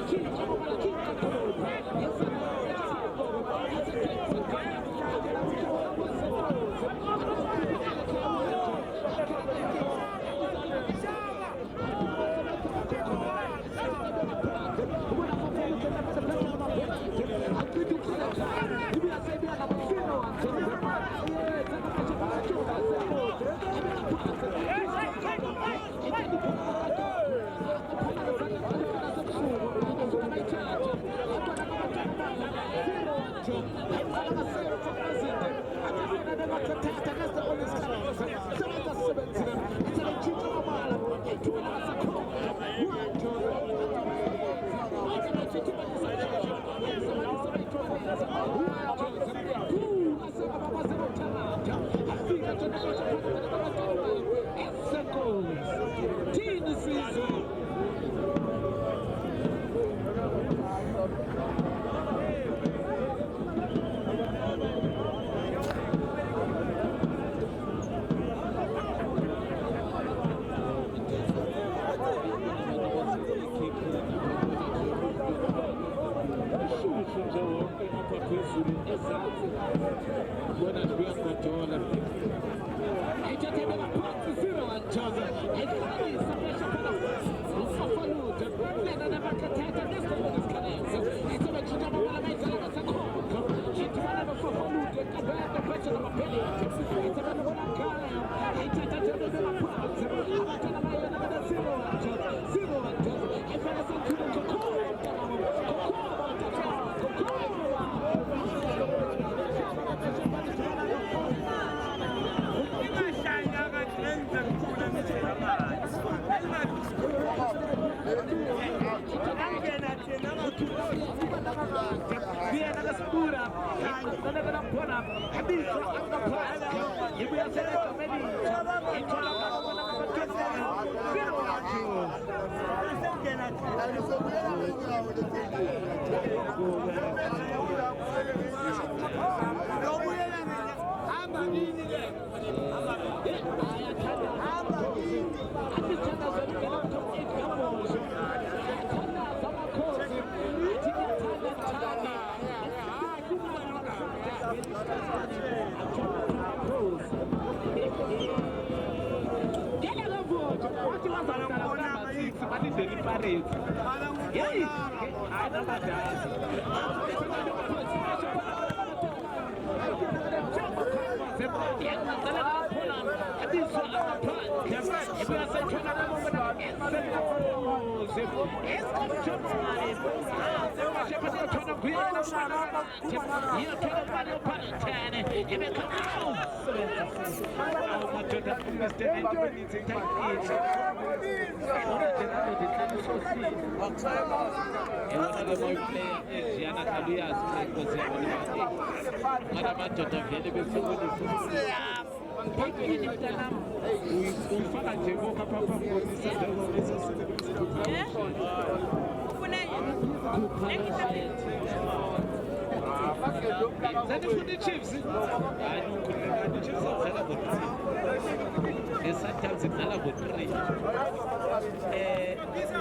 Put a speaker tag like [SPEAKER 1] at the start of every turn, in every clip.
[SPEAKER 1] Zero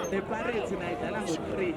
[SPEAKER 1] The Pirates in Italy with 3.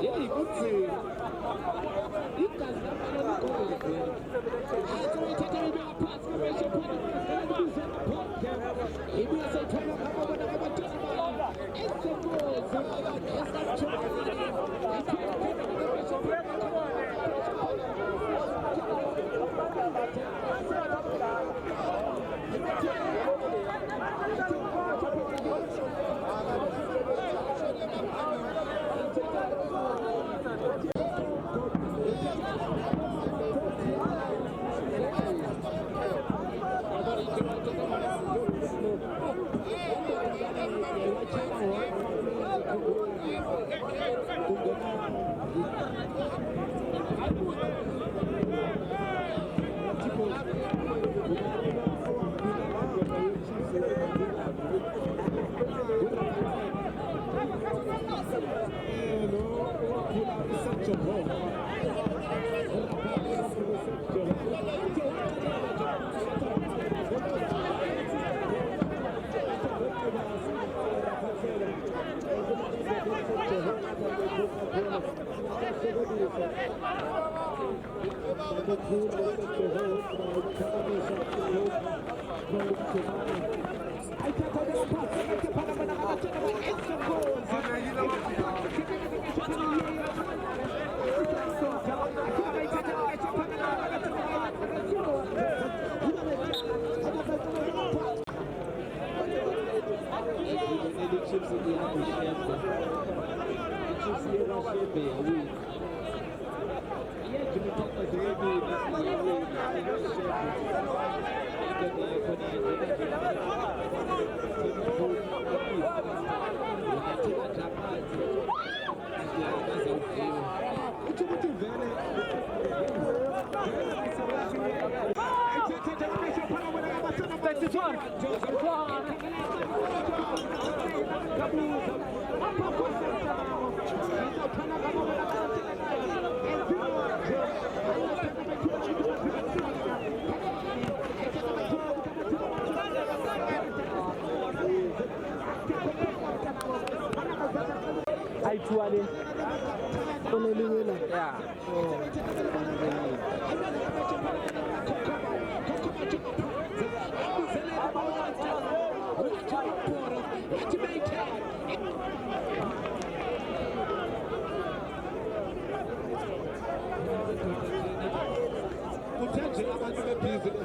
[SPEAKER 1] Yey kunzima igazi labalokhoze azothatha ibeka phansi kubeshe phana kubize ngaphoke ibuya sayithola ngabona abathatha bala esekoze abantu esathola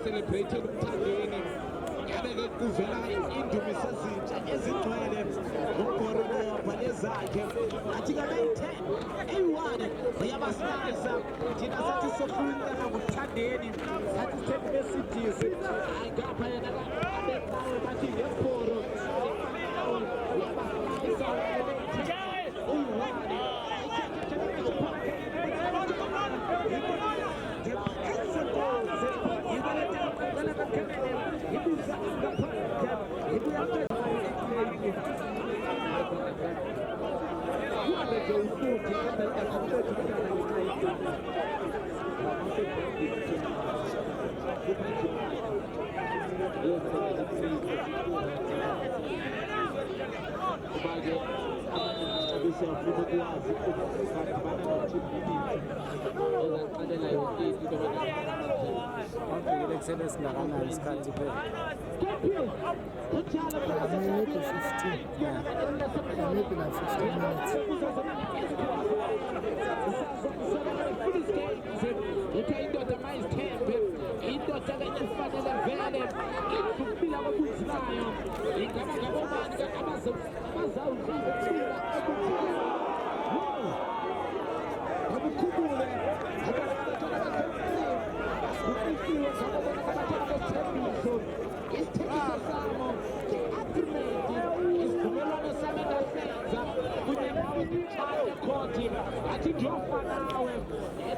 [SPEAKER 1] celebrated umthandweni yabe-ke kuvela indumiso ezintsha ezigcwele ngomgoro wabhale zakhe athi-ke beyi-10 eyi-1 uyabasinayisa thina sathi sofululana ngokuthandeni sathi sithembe besidisi hayi ngapha yena abeqawe bathi ngemporo uyabasinayisa uyi-1 athi njofa nawe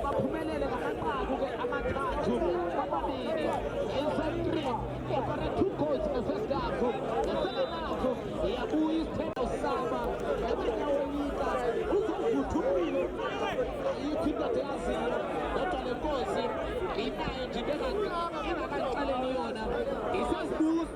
[SPEAKER 1] baphumelele ngamanqaku-ke amathathu kwamabili esentri ebara 2 goals nge-first half ngesekenakho iyabuya isithembo saba emanyawenika uzovutha umlilo ayikho indoda eyaziyo kodwa le nkosi inayo nje into engakaxaleli yona isasibuza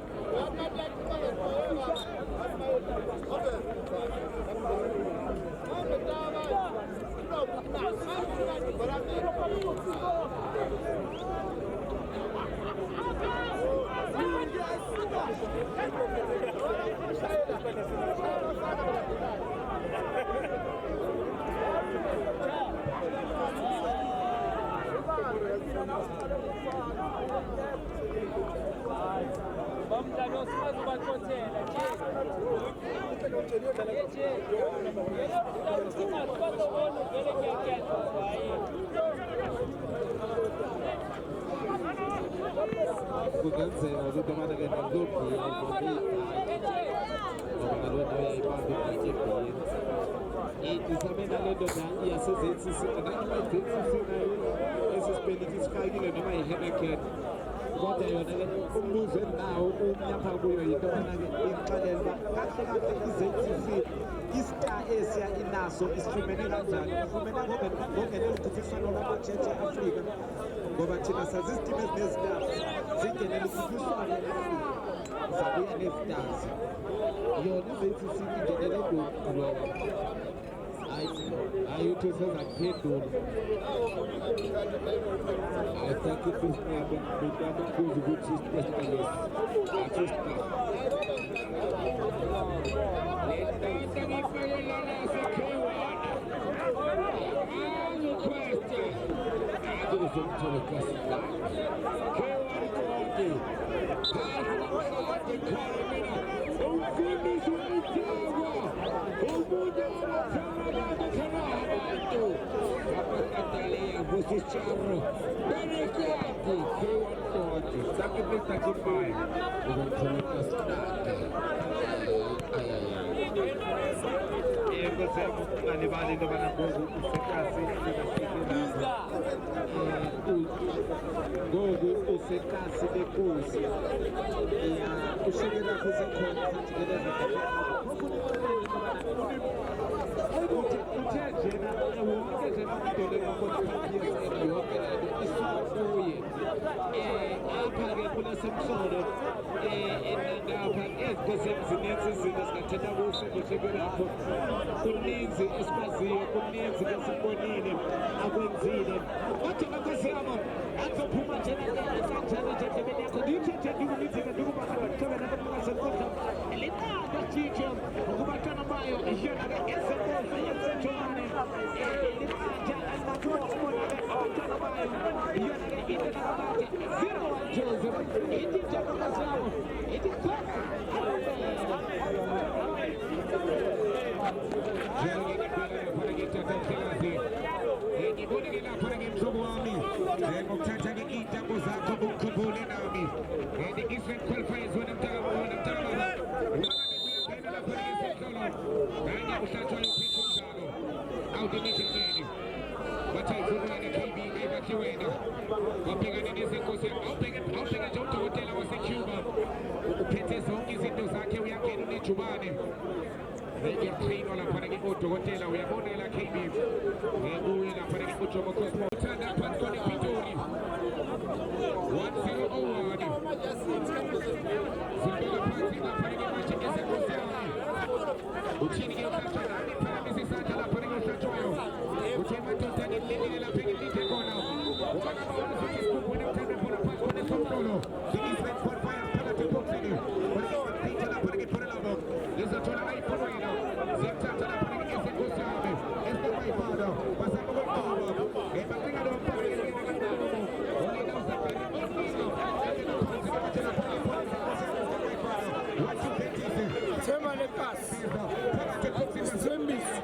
[SPEAKER 2] kungenzeka ukuthi abanye ngizobhila isamena le ndoda yase-ZCC noma i-ZCC nayo esisipeliti sifakile noma i-Henneken kodwa yona-ke umbuzo endinawo umnyapha kuyo yinto bona-ke ikuxelela uba kahle kahle i-ZCC i-star esiya inaso isifumene kanjani ifumene ngokungenela ukhuphiswano lwamajethi e-Afrika ngoba thina sazi izitime ezinestar zingenela ukhuphiswano e-Afrika zabuya ne-stars yona i-ZCC ingenele ngokuloba hayi uthi usezakuphendula awuthatha ifisinabo betabakuza ukuthi isipesialist athi istar Charro, Benefiati, K140, sacrifice 35. We're going to make us start. Alivali ndo banambogu usekasi ngoku usekasi bekosi ushekela kusekhona sajikeleza uthe njena wonke njena umdoleko kodwa yonke lento isukuye apha-ke kunasemhlolo nangapha ezikhosini zininzi izinto zingathetha kuhle lapho kuninzi esikwaziyo kuninzi esibonile akwenzile kodwa nkosi yami azophuma njena kanjani nje endlebeni yakho ndiyithethe ndikumithi-ke ndikubahabathebe nakomukasenkundla liqanda jitsho ukubatana bayo iyona-ke ezeboza yemsethomane liqanja alimakuwakubona-ke abatana bayo iyona-ke intenakabate 0-1-2 ithi njengokazi yabo ithi khona ngiboneke lapha-ke mhlobo wami ngokuthatha-ke iy'ntambo zakho ngokukhumbule nami i-Eastern Qualifiers wena mntakababa uyangena lapha-ke esenhlolo kanye uhlatshwayo uphethe umdlalo awudimitheleni bathayifululane KB ngayibakhe wena wabhekane nezenkosi awubheke nje udokotela wasecuba uphethe zonke izinto zakhe uyangena unejubane ngeyatrainwa laphana-ke odokotela uyabonela KB ngekuye laphana-ke uJomo Cosmo uthanda phansi kone Pitori 1001 zibeka phansi laphana-ke manje ezenkosi yami uthini-ke uhlatshwani phamisa isandla laphana-ke uhlatshwayo uthe madoda ngilindile lapha engilinde khona ubakabawazi ukuthi isikhumbune uthanda khona phansi kone somhlolo the-Eastern Qualifiers phakathi eboxini onike laphana-ke phone labo lizothola ayiphonwena ziyamthatha laphana-ke ezenkosi yami esinebayifana basaba kweqaba bacika lo mbhakeli kanqomo ongena uzabheli onina engena phansi kabatshela phana phansi ezenkosi wathubhethise thema lekasi phakathi eboxini basembisi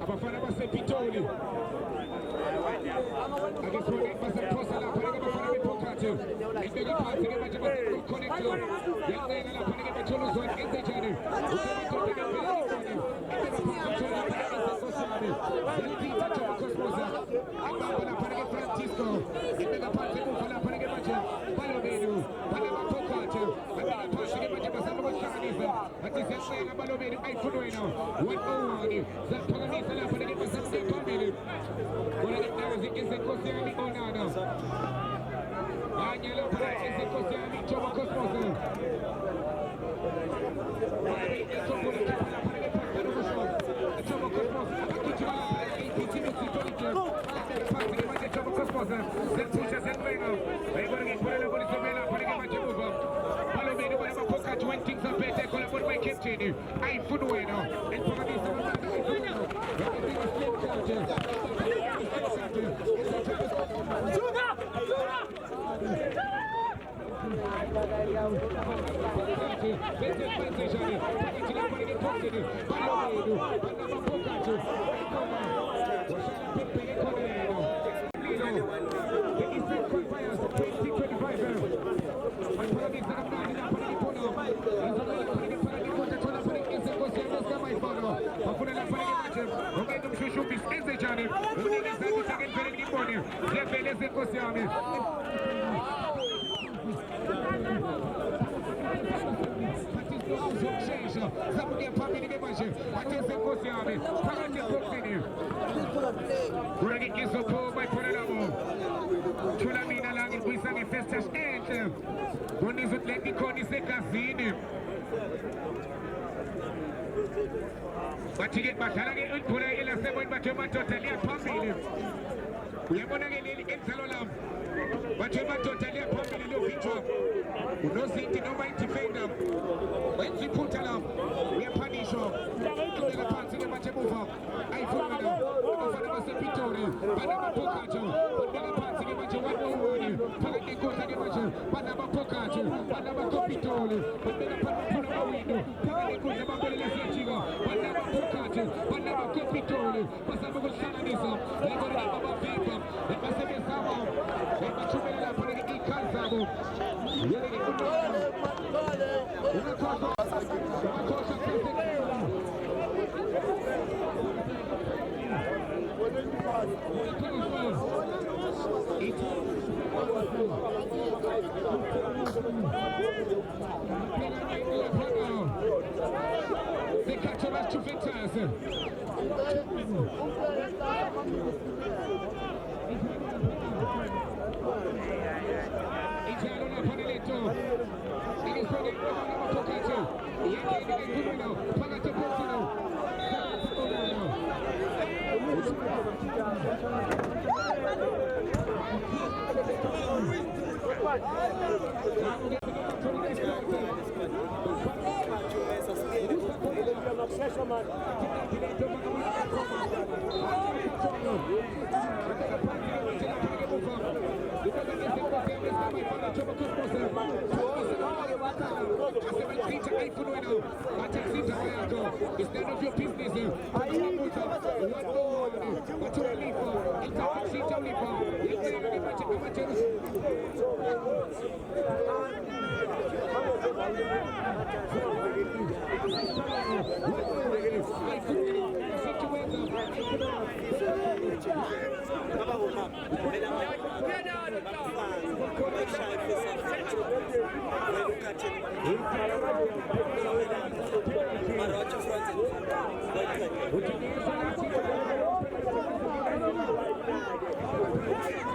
[SPEAKER 2] Abafana basePitoli akisona basephosa lapha ke bafana bephokhathe ibeka phansi ke manje connect yenzeka lapha ke bathola uzwana enzenjani usebenza Francisco ibeka phansi kufa lapha ke manje Balobeni banabaphokhathe abeka phansi ke manje basaba bahlanganisa athi siyacela Balobeni ayifuna wena 101 zaphakamisa lapha ke basaba phambili bona ke nazi izinkosi yami onana kanye lapha izinkosi yami Jomo Cosmos Batige bashala ke ulphula ila sebo batho madoda liya phambili. Uyabona ke leli enzalo lam. Batho madoda liya phambili lo victor. Unozinti noma idefender. Wenza iphutha lam. Uyapanishwa. Ngeke phansi ke bathe buva. Ayifuna la. Bafana basePitori. Bana baphokathi. Ngeke phansi ke bathe wabona. Phakathi inkundla ke bathe. Bana baphokathi. Bana bakoPitori. Ngeke phansi window. Phakathi inkundla babelele siyajika. Bana baphokathi. Bana bakoPitori. Basaba ukuhlanganisa. Ngeke babavimba. Basebenzama. Bathumela lapha ikhali zabo. Yeke they catch up as Juventus. Italiano Paneletto. It is for the Tocato. Pagato Portino. It's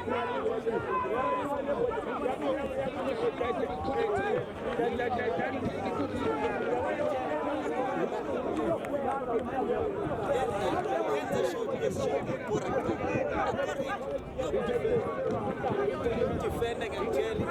[SPEAKER 2] none of your business.
[SPEAKER 3] Defending and jailing.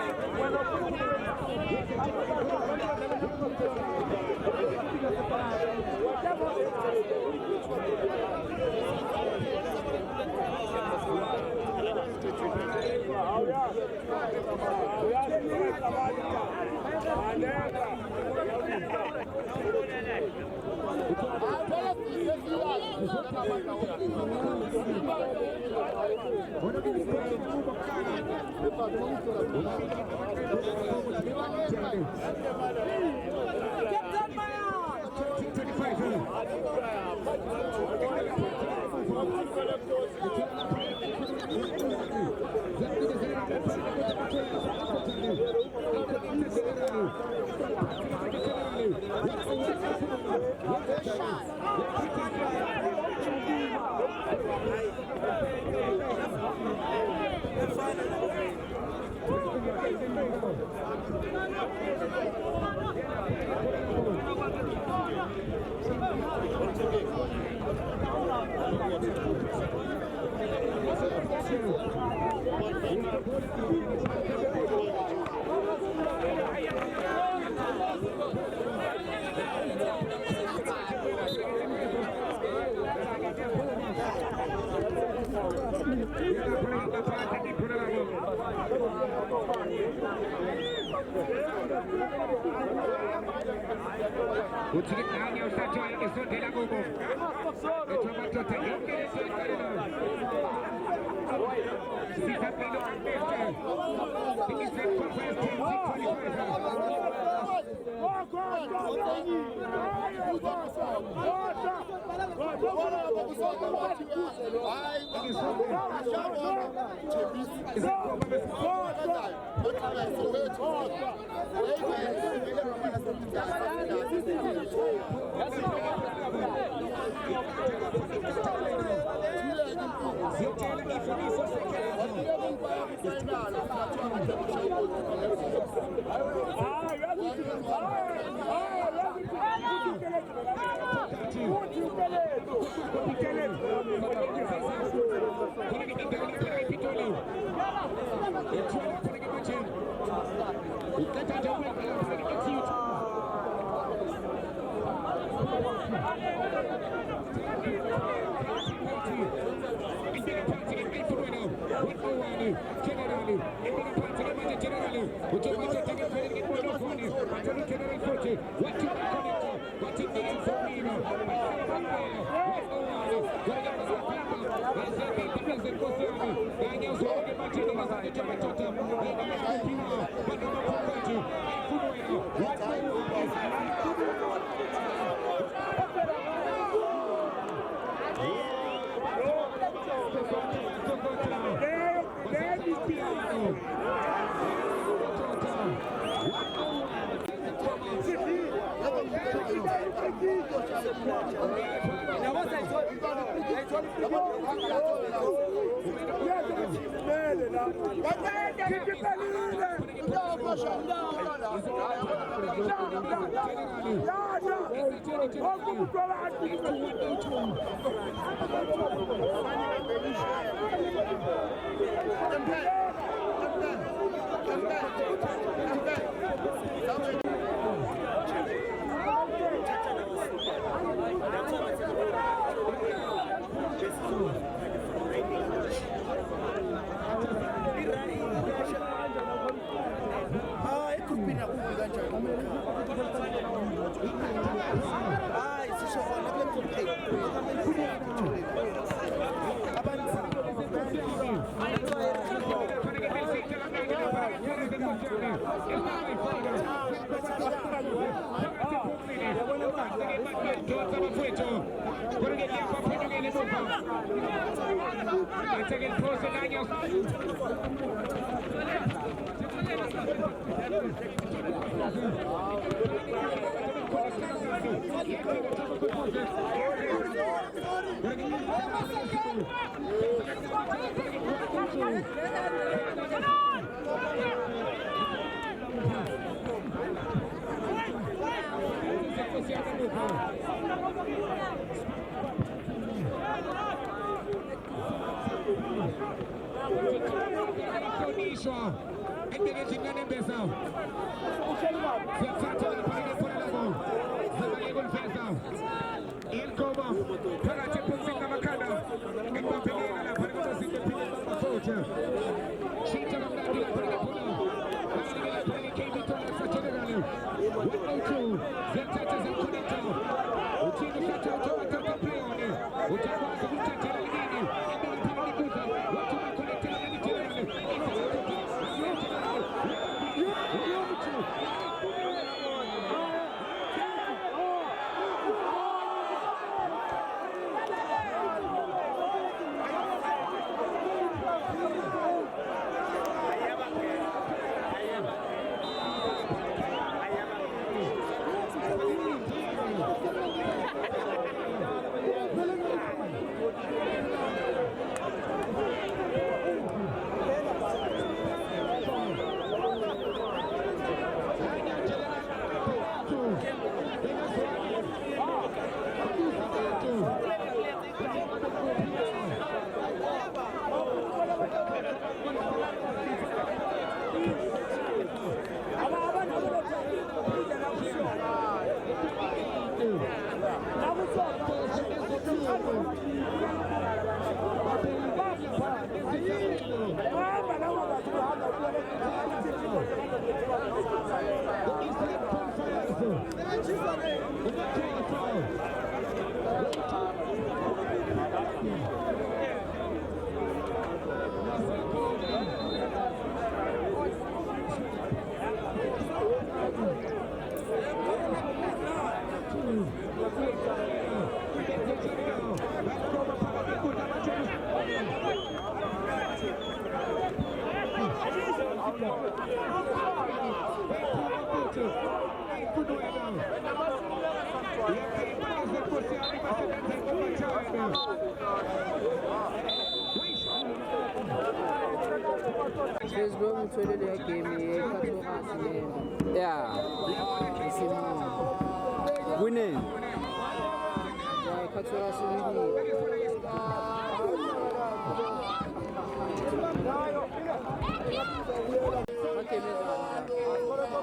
[SPEAKER 4] Thank you.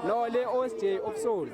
[SPEAKER 3] No, le OSJ of Soul.